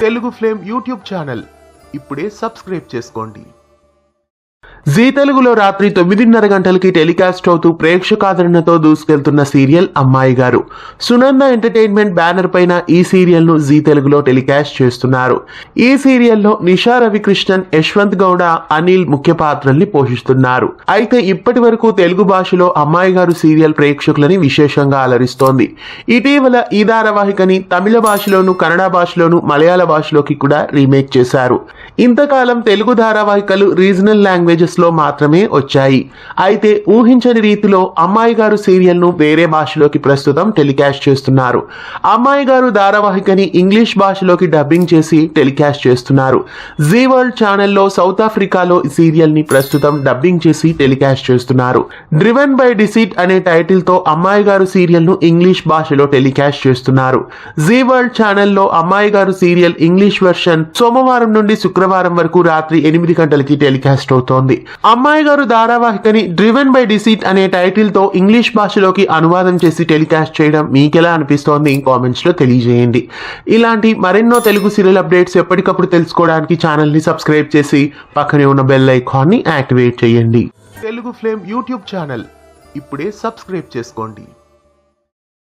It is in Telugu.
తెలుగు ఫ్లేమ్ యూట్యూబ్ ఛానల్ ఇప్పుడే సబ్స్క్రైబ్ చేసుకోండి. జీ తెలుగులో రాత్రి 9:30 గంటలకి టెలికాస్ట్ అవుతూ ప్రేక్షకాదరణతో దూసుకెళ్తున్న సీరియల్ అమ్మాయి గారు. సునంద ఎంటర్టైన్మెంట్ బ్యానర్ పైన ఈ సీరియల్ ను జీ తెలుగులో టెలికాస్ట్ చేస్తున్నారు. ఈ సీరియల్లో నిషా రవికృష్ణన్, యశ్వంత్ గౌడ, అనిల్ ముఖ్య పాత్రల్ని పోషిస్తున్నారు. అయితే ఇప్పటి వరకు తెలుగు భాషలో అమ్మాయి గారు సీరియల్ ప్రేక్షకులని విశేషంగా అలరిస్తోంది. ఇటీవల ఈ ధారావాహికని తమిళ భాషలోను, కన్నడ భాషలోను, మలయాళ భాషలోకి కూడా రీమేక్ చేశారు. ఇంతకాలం తెలుగు ధారావాహికలు రీజనల్ లాంగ్వేజెస్ లో మాత్రమే వచ్చాయి. అయితే ఊహించని రీతిలో అమ్మాయి గారు సీరియల్ ను వేరే భాషలోకి ప్రస్తుతం టెలికాస్ట్ చేస్తున్నారు. అమ్మాయి గారు ధారావాహికని ఇంగ్లీష్ భాషలోకి డబ్బింగ్ చేసి టెలికాస్ట్ చేస్తున్నారు. జీ వరల్డ్ ఛానల్లో సౌత్ ఆఫ్రికాలో ఈ సీరియల్ ని ప్రస్తుతం డబ్బింగ్ చేసి టెలికాస్ట్ చేస్తున్నారు. డ్రివెన్ బై డిసీట్ అనే టైటిల్ తో అమ్మాయి గారు సీరియల్ ను ఇంగ్లీష్ భాషలో టెలికాస్ట్ చేస్తున్నారు. జీ వరల్డ్ ఛానల్లో అమ్మాయి గారు సీరియల్ ఇంగ్లీష్ వెర్షన్ సోమవారం నుండి శుక్రవారం వరకు రాత్రి 8 గంటలకి టెలికాస్ట్ అవుతోంది. అమ్మాయి గారు ధారావాహికని డ్రివెన్ బై డిసీట్ అనే టైటిల్ తో ఇంగ్లీష్ భాషలోకి అనువాదం చేసి టెలికాస్ట్ చేయడం మీకెలా అనిపిస్తోంది కామెంట్స్ లో తెలియజేయండి. ఇలాంటి మరెన్నో తెలుగు సీరియల్ అప్డేట్స్ ఎప్పటికప్పుడు తెలుసుకోవడానికి ఛానల్ ని సబ్స్క్రైబ్ చేసి పక్కనే ఉన్న బెల్ ఐకాన్ ని యాక్టివేట్ చేయండి. తెలుగు ఫ్లేమ్ యూట్యూబ్ ఛానల్ ఇప్పుడే సబ్స్క్రైబ్ చేసుకోండి.